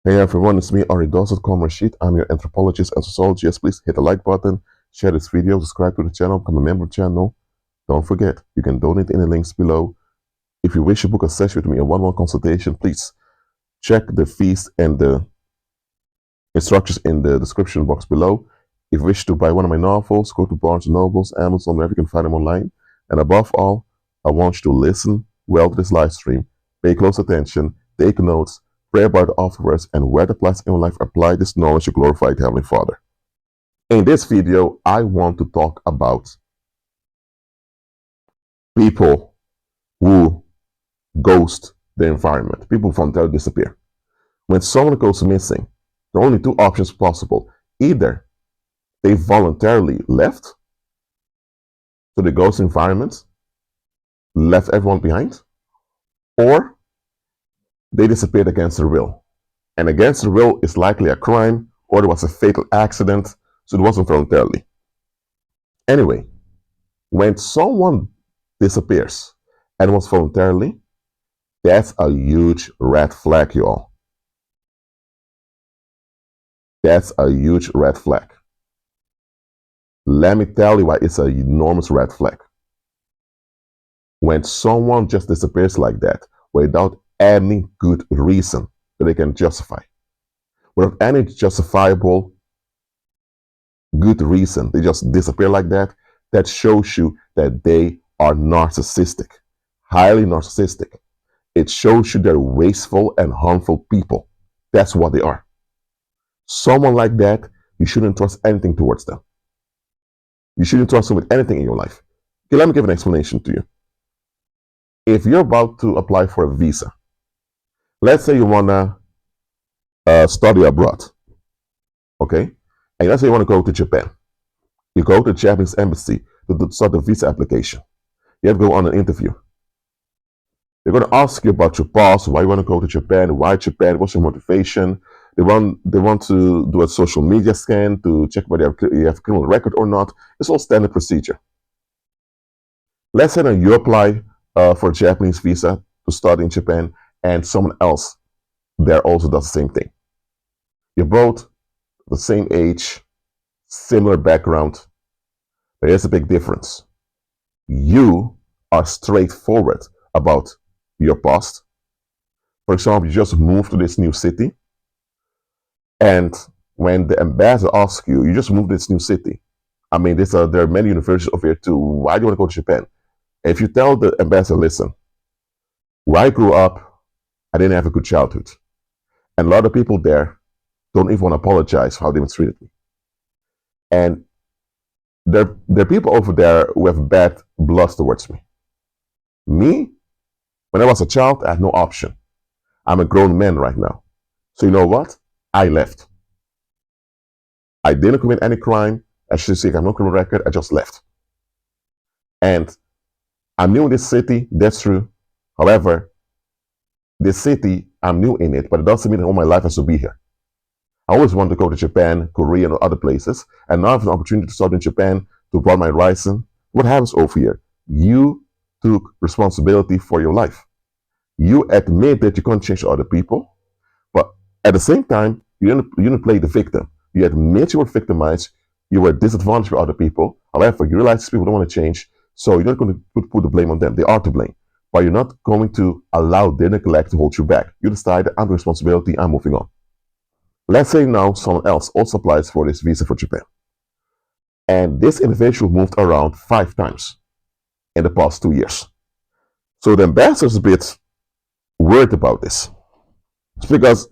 Hey everyone, it's me, Rashid. I'm your anthropologist and sociologist. Please hit the like button, share this video, subscribe to the channel, become a member of the channel. Don't forget, you can donate in the links below. If you wish to book a session with me, a one-on-one consultation, please check the fees and the instructions in the description box below. If you wish to buy one of my novels, go to Barnes & Nobles, Amazon, wherever you can find them online. And above all, I want you to listen well to this live stream, pay close attention, take notes, pray about the afterwards, and where it applies in your life, apply this knowledge to glorify the Heavenly Father. In this video, I want to talk about people who ghost the environment, people who voluntarily disappear. When someone goes missing, there are only two options possible. Either they voluntarily left to the ghost environment, left everyone behind, or they disappeared against their will. And against their will is likely a crime, or there was a fatal accident, so it wasn't voluntarily. Anyway, when someone disappears and was voluntarily, that's a huge red flag, y'all. That's a huge red flag. Let me tell you why it's an enormous red flag. When someone just disappears like that without any good reason that they can justify, without any justifiable good reason, they just disappear like that, that shows you that they are narcissistic, highly narcissistic. It shows you they're wasteful and harmful people. That's what they are. Someone like that, you shouldn't trust anything towards them. You shouldn't trust them with anything in your life. Okay, let me give an explanation to you. If you're about to apply for a visa, let's say you want to study abroad, okay? And let's say you want to go to Japan. You go to the Japanese embassy to start the visa application. You have to go on an interview. They're going to ask you about your past, why you want to go to Japan, why Japan, what's your motivation. They want to do a social media scan to check whether you have a criminal record or not. It's all standard procedure. Let's say that you apply for a Japanese visa to study in Japan, and someone else there also does the same thing. You're both the same age, similar background. There is a big difference. You are straightforward about your past. For example, you just moved to this new city, and when the ambassador asks you, you just moved to this new city. I mean, there are many universities over here too. Why do you want to go to Japan? If you tell the ambassador, listen, where I grew up, I didn't have a good childhood. And a lot of people there don't even want to apologize for how they mistreated me. And there are people over there who have bad blood towards me. Me, when I was a child, I had no option. I'm a grown man right now. So you know what? I left. I didn't commit any crime. I should say I have no criminal record. I just left. And I'm new in this city, that's true. However, this city, I'm new in it, but it doesn't mean that all my life has to be here. I always wanted to go to Japan, Korea, and other places, and now I have an opportunity to start in Japan to broaden my horizon. What happens over here? You took responsibility for your life. You admit that you can't change other people, but at the same time, you didn't play the victim. You admit you were victimized, you were disadvantaged by other people. However, you realize these people don't want to change, so you're not going to put the blame on them. They are to blame. But you're not going to allow their neglect to hold you back. You decide, I'm the responsibility, I'm moving on. Let's say now someone else also applies for this visa for Japan. And this individual moved around 5 times in the past 2 years. So the ambassador is a bit worried about this. It's because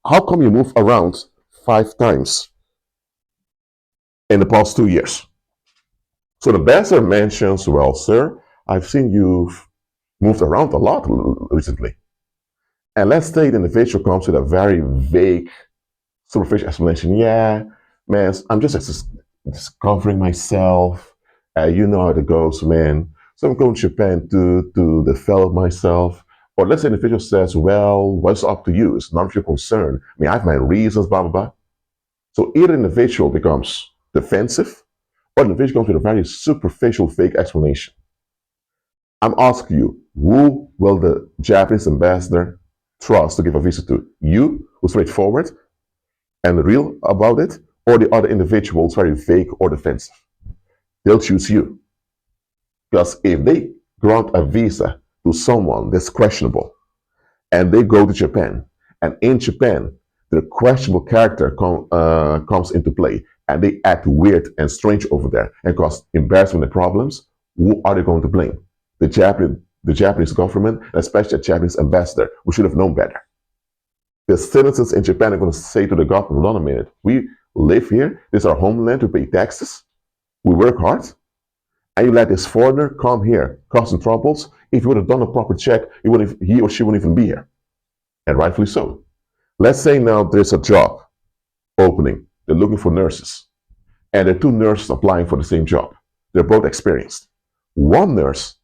how come you move around 5 times in the past 2 years? So the ambassador mentions, well, sir, I've seen you've moved around a lot recently. And let's say the individual comes with a very vague, superficial explanation. Yeah, man, I'm just discovering myself. You know how it goes, man. So I'm going to Japan to develop myself. Or let's say the individual says, well, what's up to you? It's none of your concern. I mean, I have my reasons, blah, blah, blah. So either the individual becomes defensive, or the individual comes with a very superficial, fake explanation. I'm asking you, who will the Japanese ambassador trust to give a visa to? You who's straightforward and real about it, or the other individual who's very vague or defensive. They'll choose you. Because if they grant a visa to someone that's questionable and they go to Japan, and in Japan, their questionable character comes into play and they act weird and strange over there and cause embarrassment and problems, who are they going to blame? The Japanese government, especially the Japanese ambassador, who should have known better. The citizens in Japan are going to say to the government, hold on a minute, we live here, this is our homeland, we pay taxes, we work hard, and you let this foreigner come here, causing troubles. If you would have done a proper check, he or she wouldn't even be here. And rightfully so. Let's say now there's a job opening. They're looking for nurses. And there are two nurses applying for the same job. They're both experienced. One nurse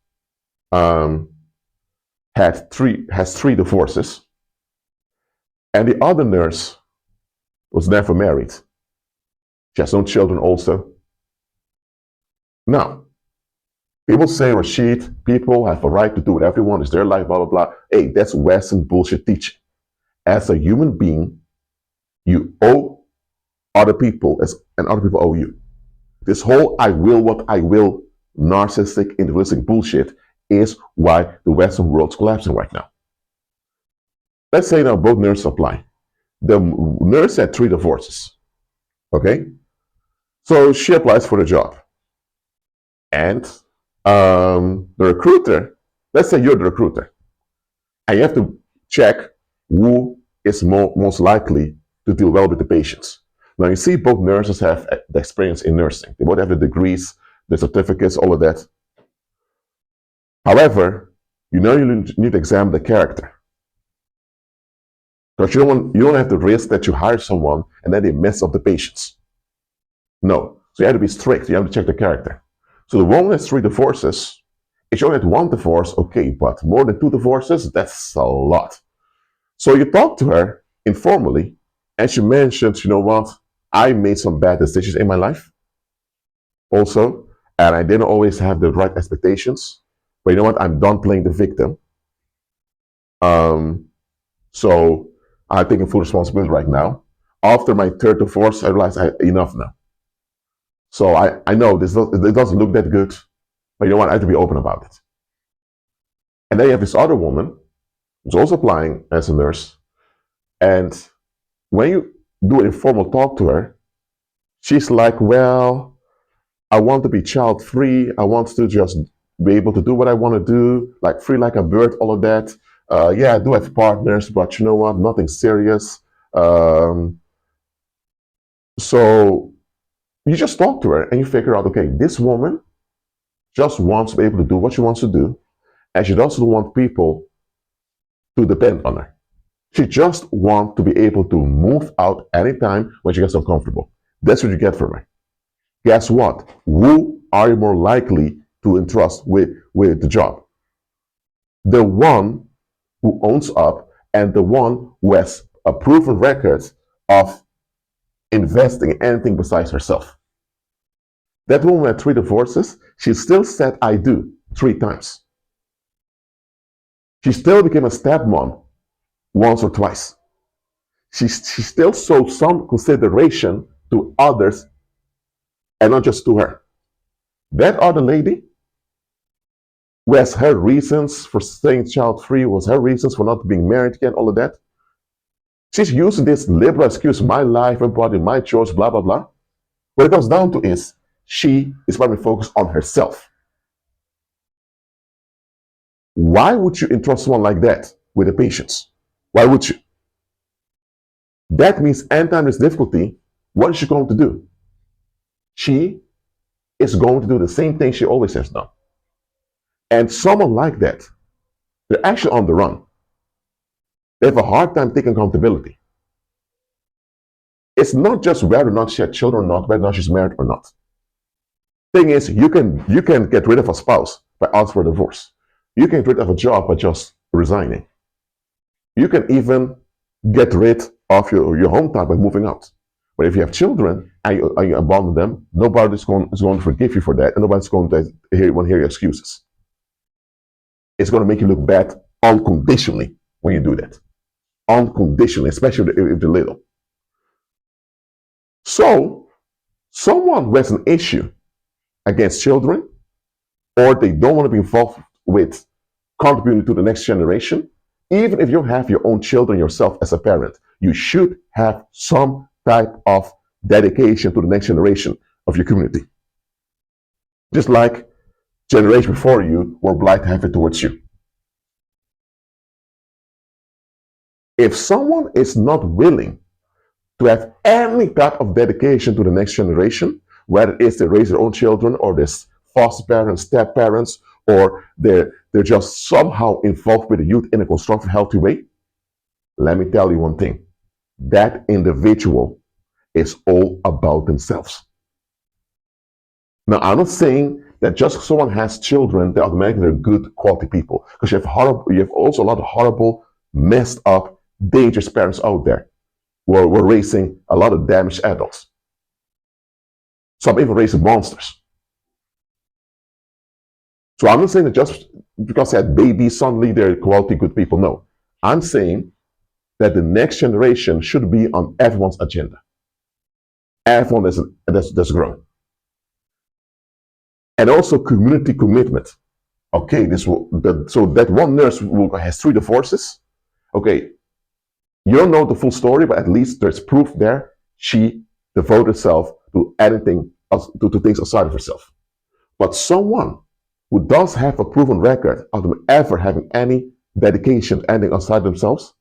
has three divorces. And the other nurse was never married. She has no children also. Now, people say, Rashid, people have a right to do whatever they want. It's their life, blah, blah, blah. Hey, that's Western bullshit teaching. As a human being, you owe other people, and other people owe you. This whole I will what I will, narcissistic, individualistic bullshit is why the Western world's collapsing right now. Let's say now both nurses apply. The nurse had 3 divorces. Okay? So she applies for the job. And the recruiter, let's say you're the recruiter, and you have to check who is most likely to deal well with the patients. Now you see both nurses have the experience in nursing. They both have the degrees, the certificates, all of that. However, you need to examine the character. Because you don't have the risk that you hire someone and then they mess up the patients. No. So you have to be strict. You have to check the character. So the woman has 3 divorces. If she only had 1 divorce, okay, but more than 2 divorces, that's a lot. So you talk to her informally, and she mentions, you know what, I made some bad decisions in my life also, and I didn't always have the right expectations. But you know what, I'm done playing the victim. So I'm taking full responsibility right now. After my 3rd divorce, I realized enough now. So I know it doesn't look that good, but you know what, I have to be open about it. And then you have this other woman who's also applying as a nurse. And when you do an informal talk to her, she's like, well, I want to be child free. I want to just be able to do what I want to do, like free like a bird, all of that. Yeah, I do have partners, but you know what, nothing serious. So you just talk to her and you figure out, okay, this woman just wants to be able to do what she wants to do, and she doesn't want people to depend on her. She just wants to be able to move out anytime when she gets uncomfortable. That's what you get from her. Guess what? Who are you more likely to entrust with the job? The one who owns up and the one who has a proven record of investing in anything besides herself. That woman had 3 divorces. She still said I do 3 times. She still became a stepmom once or twice. She still showed some consideration to others and not just to her. That other lady, who has her reasons for staying child free, was her reasons for not being married again, all of that. She's using this liberal excuse, my life, everybody, my choice, blah, blah, blah. What it comes down to is she is primarily focused on herself. Why would you entrust someone like that with the patients? Why would you? That means anytime there's difficulty, what is she going to do? She is going to do the same thing she always has done. And someone like that, they're actually on the run. They have a hard time taking accountability. It's not just whether or not she had children or not, whether or not she's married or not. Thing is, you can get rid of a spouse by asking for a divorce. You can get rid of a job by just resigning. You can even get rid of your hometown by moving out. But if you have children and you abandon them, nobody's going to forgive you for that, and nobody's going to hear your excuses. It's going to make you look bad unconditionally when you do that. unconditionally, especially if they're little. So, someone who has an issue against children, or they don't want to be involved with contributing to the next generation, even if you don't have your own children yourself as a parent, you should have some type of dedication to the next generation of your community. Just like generation before you were obliged to have it towards you. If someone is not willing to have any type of dedication to the next generation, whether it's they raise their own children or they're foster parents, step parents, or they're just somehow involved with the youth in a constructive, healthy way, let me tell you one thing. That individual is all about themselves. Now, I'm not saying that just because someone has children, they automatically are good quality people. Because you have also a lot of horrible, messed up, dangerous parents out there who are raising a lot of damaged adults. Some even raising monsters. So I'm not saying that just because they had babies, suddenly they're quality good people. No. I'm saying that the next generation should be on everyone's agenda. Everyone that's grown. And also community commitment. Okay, so that one nurse has 3 divorces. Okay, you don't know the full story, but at least there's proof there. She devoted herself to anything, to things outside of herself. But someone who does have a proven record of them ever having any dedication to anything outside themselves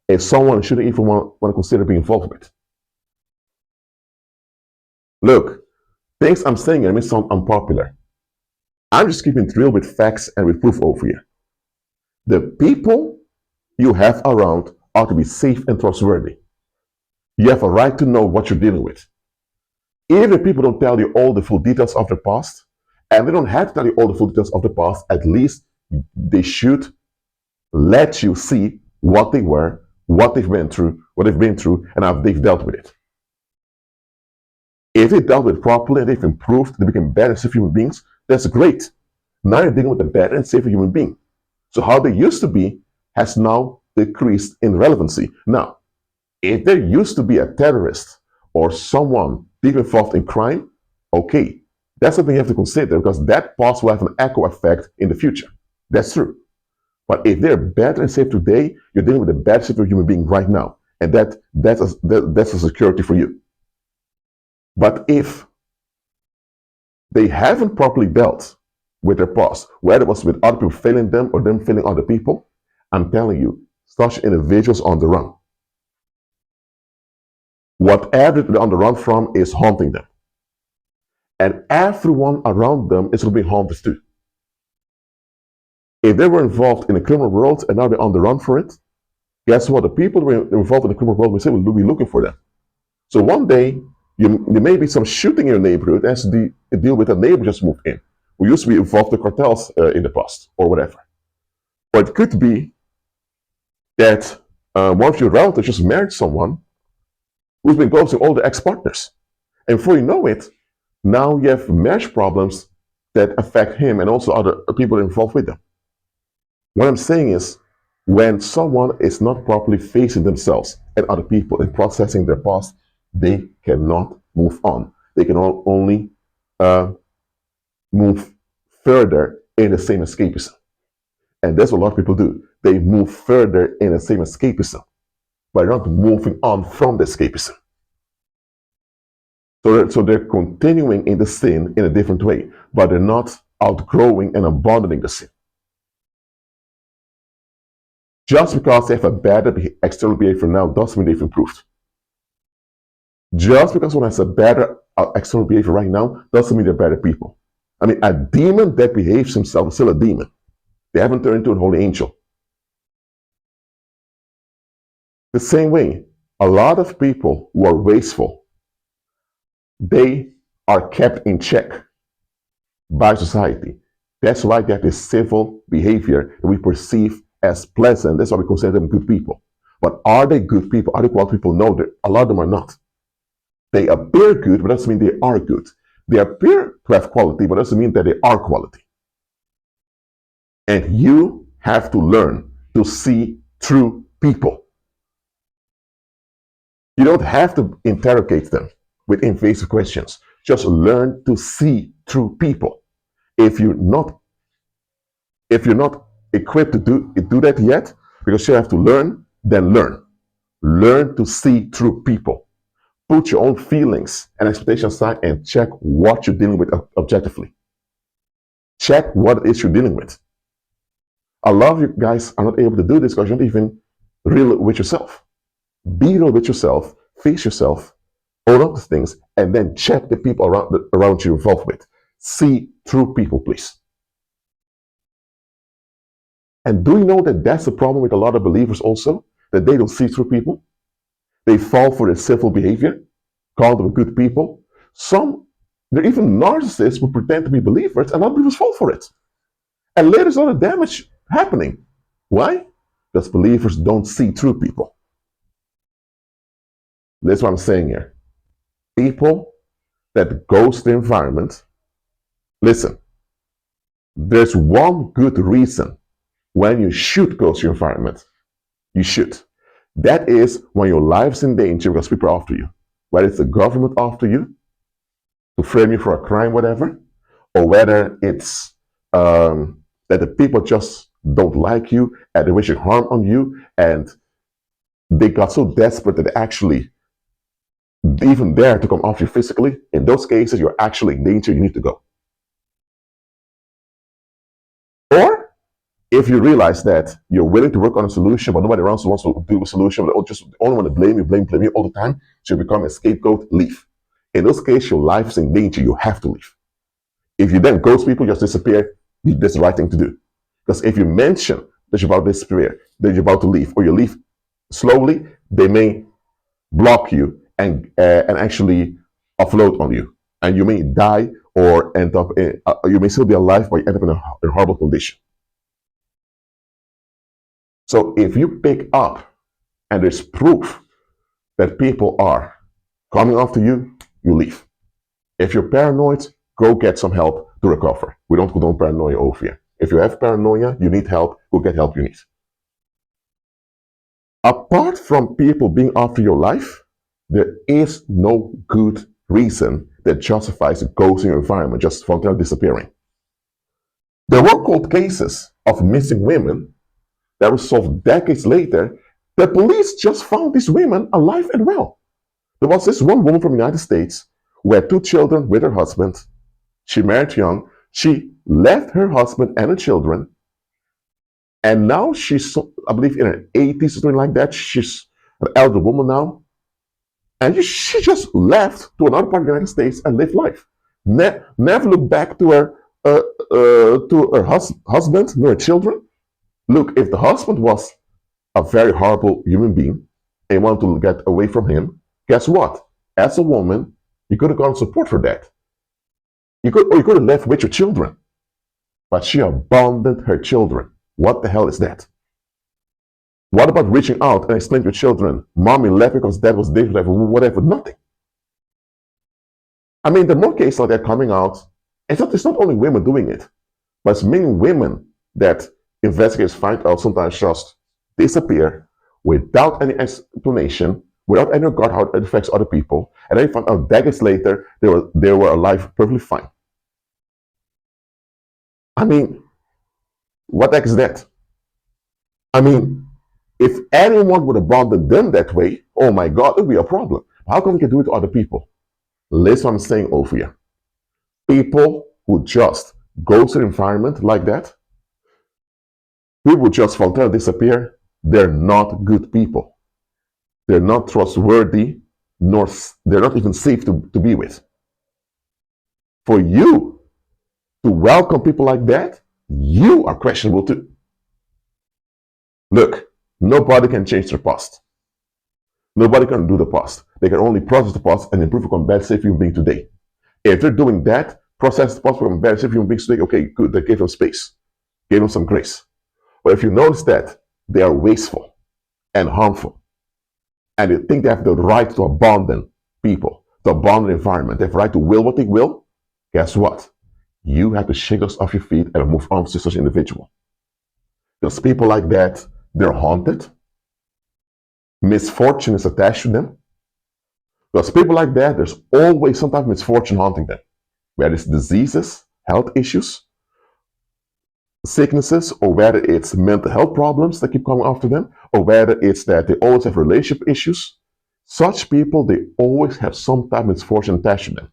is someone who shouldn't even want to consider being involved with. Look, things I'm saying here may sound unpopular. I'm just keeping it real with facts and with proof over here. The people you have around ought to be safe and trustworthy. You have a right to know what you're dealing with. Even if people don't tell you all the full details of their past, and they don't have to tell you all the full details of the past, at least they should let you see what they were, what they've been through, and how they've dealt with it. If they dealt with it properly and they've improved, they became better and safer human beings, that's great. Now you're dealing with a better and safer human being. So how they used to be has now decreased in relevancy. Now, if there used to be a terrorist or someone deeply involved in crime, okay, that's something you have to consider because that past will have an echo effect in the future. That's true. But if they're better and safe today, you're dealing with a better, safer human being right now. And that's a security for you. But if they haven't properly dealt with their past, whether it was with other people failing them or them failing other people, I'm telling you, such individuals on the run. Whatever they're on the run from is haunting them. And everyone around them is going to be haunted too. If they were involved in the criminal world and now they're on the run for it, guess what? The people who were involved in the criminal world will be looking for them. So one day, there may be some shooting in your neighborhood as to deal with a neighbor just moved in, who used to be involved in cartels in the past or whatever. Or it could be that one of your relatives just married someone who's been ghosting all the ex-partners. And before you know it, now you have marriage problems that affect him and also other people involved with them. What I'm saying is, when someone is not properly facing themselves and other people and processing their past, they cannot move on. They can only move further in the same escapism. And that's what a lot of people do. They move further in the same escapism, but they're not moving on from the escapism. So they're continuing in the sin in a different way, but they're not outgrowing and abandoning the sin. Just because they have a better external behavior now doesn't mean they've improved. Just because someone has a better external behavior right now doesn't mean they're better people. I mean, a demon that behaves himself is still a demon. They haven't turned into a holy angel. The same way, a lot of people who are wasteful, they are kept in check by society. That's why they have this civil behavior that we perceive as pleasant. That's why we consider them good people. But are they good people? Are they quality people? No, a lot of them are not. They appear good, but doesn't mean they are good. They appear to have quality, but doesn't mean that they are quality. And you have to learn to see through people. You don't have to interrogate them with invasive questions. Just learn to see through people. If you're not if you're not equipped to do that yet, because you have to learn, then learn. Learn to see through people. Put your own feelings and expectations aside and check what you're dealing with objectively. Check what it is you're dealing with. A lot of you guys are not able to do this because you're not even real with yourself. Be real with yourself, face yourself, own up to things, and then check the people around you involved with. See through people, please. And do you know that that's the problem with a lot of believers also? That they don't see through people? They fall for the sinful behavior, call them good people. They're even narcissists who pretend to be believers, and other people fall for it. And later there's a lot of damage happening. Why? Because believers don't see through people. That's what I'm saying here. People that ghost the environment, listen, there's one good reason when you should ghost your environment. You should. That is when your life's in danger because people are after you. Whether it's the government after you to frame you for a crime, whatever, or whether it's that the people just don't like you and they wish harm on you, and they got so desperate that they actually even dare to come after you physically. In those cases, you're actually in danger. You need to go. Or if you realize that you're willing to work on a solution, but nobody else wants to do a solution, but just only want to blame you all the time, so you become a scapegoat, leave. In those cases, your life is in danger. You have to leave. If you then ghost people, just disappear, that's the right thing to do. Because if you mention that you're about to disappear, that you're about to leave, or you leave slowly, they may block you and actually offload on you. And you may die or end up you may still be alive, but you end up in a horrible condition. So if you pick up and there's proof that people are coming after you, you leave. If you're paranoid, go get some help to recover. We don't condone paranoia over here. If you have paranoia, you need help, go get help you need. Apart from people being after your life, there is no good reason that justifies a ghosting environment, just voluntarily disappearing. There were cold cases of missing women that were solved decades later. The police just found these women alive and well. There was this one woman from the United States who had 2 children with her husband. She married young. She left her husband and her children. And now she's, I believe, in her 80s or something like that. She's an elder woman now. And she just left to another part of the United States and lived life. Never looked back to her husband nor her children. Look, if the husband was a very horrible human being and wanted to get away from him, guess what? As a woman, you could have gone support for that. You could have left with your children. But she abandoned her children. What the hell is that? What about reaching out and explaining to your children, mommy left because dad was dangerous, whatever, nothing. I mean, the more cases like that coming out, it's not only women doing it, but it's many women that investigators find out sometimes just disappear without any explanation, without any regard how it affects other people, and then you find out decades later they were alive perfectly fine. I mean, what the heck is that? I mean, if anyone would abandon them that way, oh my God, it would be a problem. How come we can do it to other people? Listen what I'm saying over here. People who just go to the environment like that, people who just voluntarily disappear, they're not good people. They're not trustworthy, nor they're not even safe to be with. For you to welcome people like that, you are questionable too. Look, nobody can change their past. Nobody can do the past. They can only process the past and improve upon bad safe human being today. If they're doing that, process the past from bad safe human beings today, okay, good, they gave them space, gave them some grace. But if you notice that they are wasteful and harmful, and they think they have the right to abandon people, to abandon the environment, they have the right to will what they will, guess what? You have to shake us off your feet and move on to such an individual. Because people like that, they're haunted. Misfortune is attached to them. Because people like that, there's always some type of misfortune haunting them, whether it's diseases, health issues, sicknesses, or whether it's mental health problems that keep coming after them, or whether it's that they always have relationship issues. Such people, they always have some type of misfortune attached to them.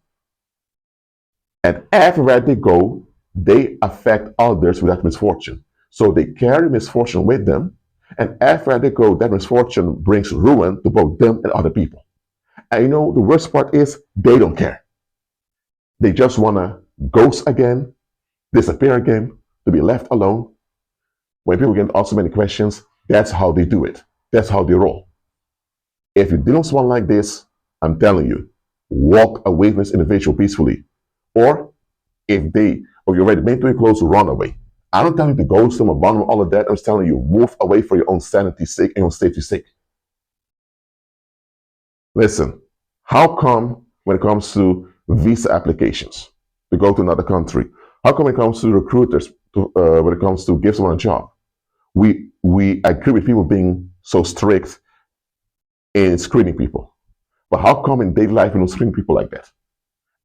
And everywhere they go, they affect others with that misfortune. So they carry misfortune with them, and everywhere they go, that misfortune brings ruin to both them and other people. And you know, the worst part is they don't care. They just want to ghost again, disappear again, to be left alone. When people get asked so many questions, that's how they do it. That's how they roll. If you deal with someone like this, I'm telling you, walk away from this individual peacefully. Or if you're ready, mentally close, run away. I don't tell you to ghost them or run them, all of that. I'm just telling you, move away for your own sanity's sake and your own safety's sake. Listen, how come when it comes to visa applications to go to another country, how come when it comes to recruiters, when it comes to give someone a job, we agree with people being so strict in screening people, but how come in daily life we don't screen people like that?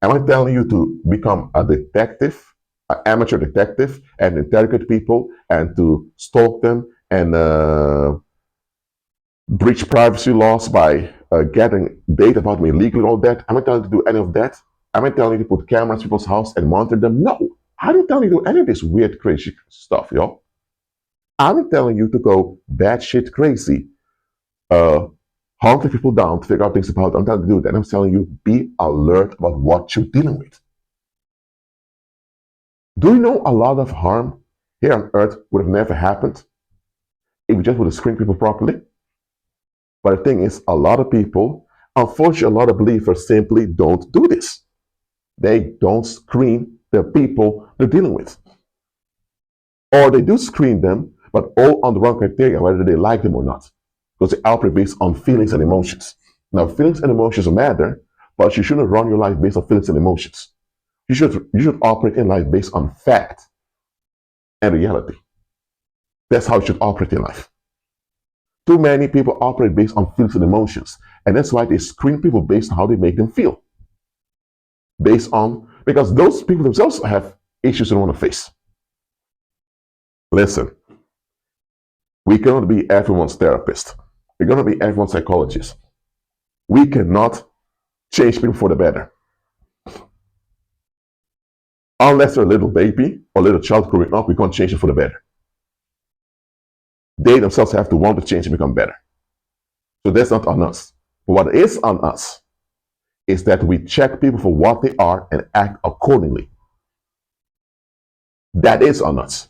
Am I telling you to become a detective, an amateur detective, and interrogate people and to stalk them and breach privacy laws by getting data about me illegally and all that? Am I telling you to do any of that? Am I telling you to put cameras in people's house and monitor them? No. I don't tell you to do any of this weird, crazy stuff, yo. I'm telling you to go batshit crazy, hunting people down to figure out things about them. I'm telling you to do that. I'm telling you, be alert about what you're dealing with. Do you know a lot of harm here on earth would have never happened if we just would have screened people properly? But the thing is, a lot of people, unfortunately, a lot of believers simply don't do this. They don't screen the people they're dealing with. Or they do screen them, but all on the wrong criteria, whether they like them or not. Because they operate based on feelings and emotions. Now, feelings and emotions matter, but you shouldn't run your life based on feelings and emotions. You should operate in life based on fact and reality. That's how you should operate in life. Too many people operate based on feelings and emotions, and that's why they screen people based on how they make them feel. Because those people themselves have issues they don't want to face. Listen, we cannot be everyone's therapist. We're going to be everyone's psychologist. We cannot change people for the better. Unless they're a little baby or a little child growing up, we can't change it for the better. They themselves have to want to change and become better. So that's not on us. But what is on us is that we check people for what they are and act accordingly. That is on us.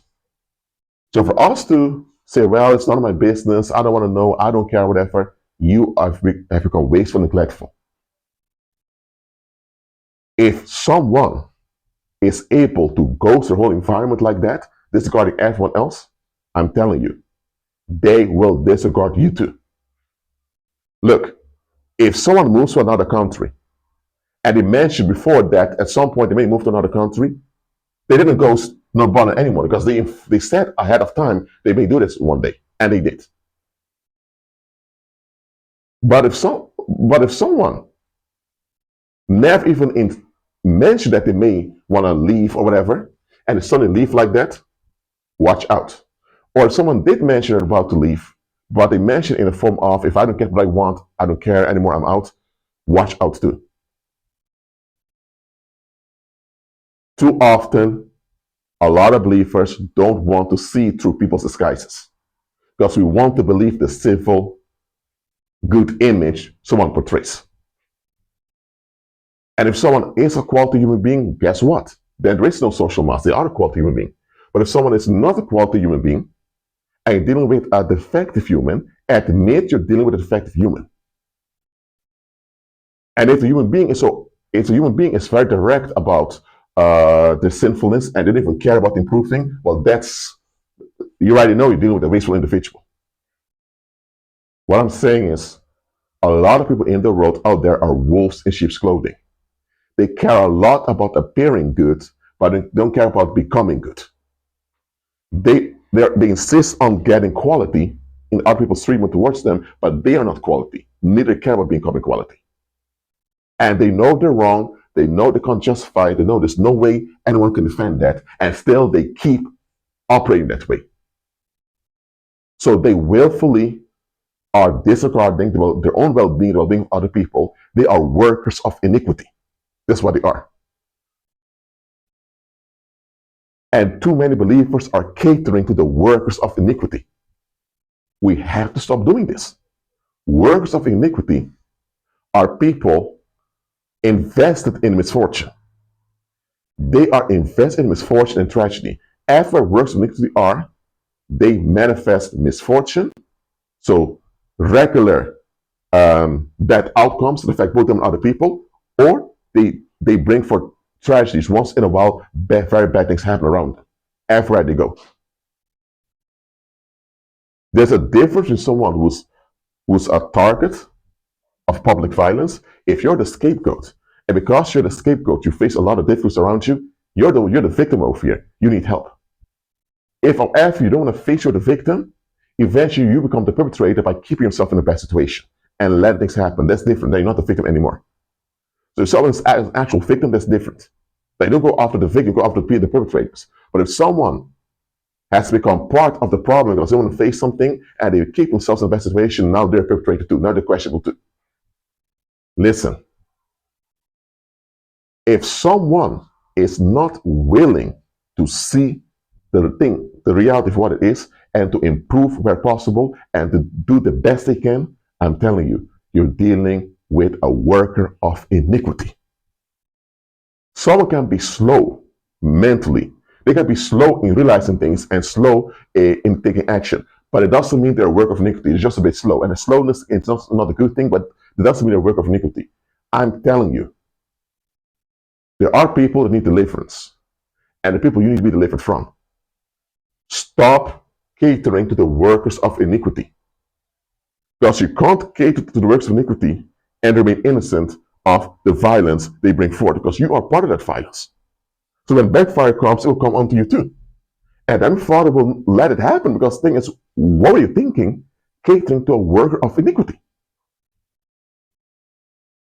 So for us to say, well, it's none of my business, I don't want to know, I don't care, whatever, you have become wasteful and neglectful. If someone is able to ghost their whole environment like that, disregarding everyone else, I'm telling you, they will disregard you too. Look, if someone moves to another country, and they mentioned before that at some point they may move to another country, they didn't ghost nor bother anymore because they said ahead of time they may do this one day, and they did. But if someone never even mentioned that they may want to leave or whatever, and they suddenly leave like that, watch out. Or if someone did mention they're about to leave, but they mentioned in the form of, if I don't get what I want, I don't care anymore, I'm out, watch out too. Too often, a lot of believers don't want to see through people's disguises because we want to believe the civil, good image someone portrays. And if someone is a quality human being, guess what? Then there is no social mask. They are a quality human being. But if someone is not a quality human being and you're dealing with a defective human, admit you're dealing with a defective human. And if the human being is very direct about their sinfulness and they don't even care about improving, well, you already know you're dealing with a wasteful individual. What I'm saying is, a lot of people in the world out there are wolves in sheep's clothing. They care a lot about appearing good, but they don't care about becoming good. They insist on getting quality in other people's treatment towards them, but they are not quality. Neither care about becoming quality. And they know they're wrong. They know they can't justify it. They know there's no way anyone can defend that. And still they keep operating that way. So they willfully are disregarding their own well-being, the well-being of other people. They are workers of iniquity. That's what they are. And too many believers are catering to the workers of iniquity. We have to stop doing this. Workers of iniquity are people invested in misfortune. They are invested in misfortune and tragedy. As where works of iniquity are, they manifest misfortune. So regular bad outcomes that affect both them and other people, or they bring forth tragedies. Once in a while, very bad things happen around them, everywhere they go. There's a difference in someone who's a target of public violence. If you're the scapegoat, and because you're the scapegoat, you face a lot of difficulties around you, you're the victim over here. You need help. If, however, you don't want to face you're the victim, eventually you become the perpetrator by keeping yourself in a bad situation and letting things happen. That's different. Then you're not the victim anymore. So if someone's an actual victim, that's different. They don't go after the victim, go after the perpetrators. But if someone has become part of the problem because they want to face something and they keep themselves in a bad situation, now they're a perpetrator too. Now they're questionable too. Listen, if someone is not willing to see the reality of what it is, and to improve where possible, and to do the best they can, I'm telling you, you're dealing with a worker of iniquity. Someone can be slow mentally. They can be slow in realizing things and slow in taking action. But it doesn't mean they're a worker of iniquity. It's just a bit slow. And the slowness is not a good thing, but it doesn't mean they're a worker of iniquity. I'm telling you, there are people that need deliverance. And the people you need to be delivered from. Stop catering to the workers of iniquity. Because you can't cater to the workers of iniquity and remain innocent of the violence they bring forth, because you are part of that violence. So when backfire comes, it will come onto you too. And then Father will let it happen, because the thing is, what are you thinking? Catering to a worker of iniquity.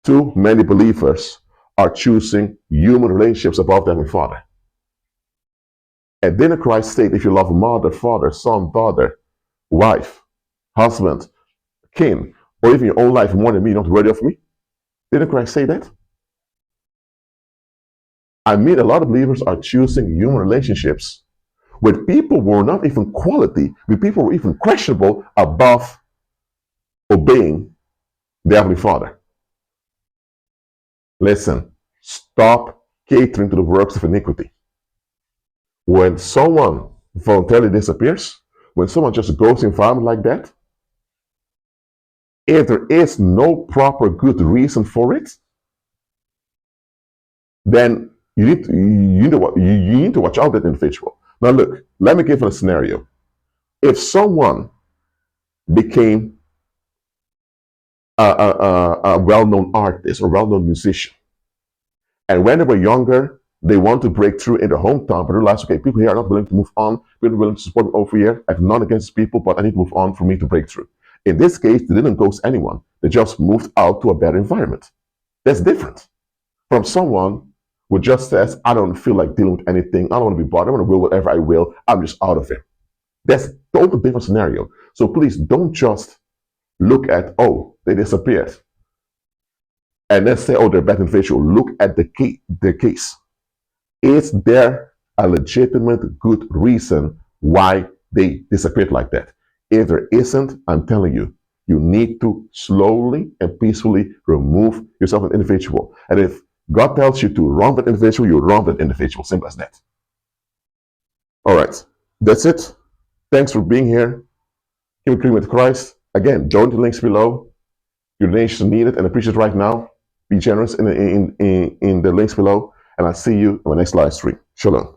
Too many believers are choosing human relationships above their Heavenly Father. And didn't Christ state, if you love mother, father, son, daughter, wife, husband, kin, or even your own life more than me, you're not worthy of me? Didn't Christ say that? I mean, a lot of believers are choosing human relationships with people who are not even quality, with people who are even questionable above obeying the Heavenly Father. Listen, stop catering to the works of iniquity. When someone voluntarily disappears, when someone just goes in environment like that, if there is no proper good reason for it, then you need to watch out that individual. Now look, let me give you a scenario. If someone became a well-known artist or well-known musician, and when they were younger, they want to break through in their hometown, but realize, okay, people here are not willing to move on, people are willing to support me over here. I have none against people, but I need to move on for me to break through. In this case, they didn't ghost anyone. They just moved out to a better environment. That's different from someone who just says, I don't feel like dealing with anything. I don't want to be bothered. I want to will whatever I will. I'm just out of it. That's a totally different scenario. So please don't just look at, oh, they disappeared, and then say, oh, they're a bad individual. Look at the case. Is there a legitimate good reason why they disappeared like that? If there isn't, I'm telling you, you need to slowly and peacefully remove yourself as an individual. And if God tells you to wrong that individual, you wrong that individual. Simple as that. All right, that's it. Thanks for being here. Keep agreeing with Christ. Again, join the links below. Your donations are needed and appreciated right now. Be generous in the links below. And I'll see you in my next live stream. Shalom.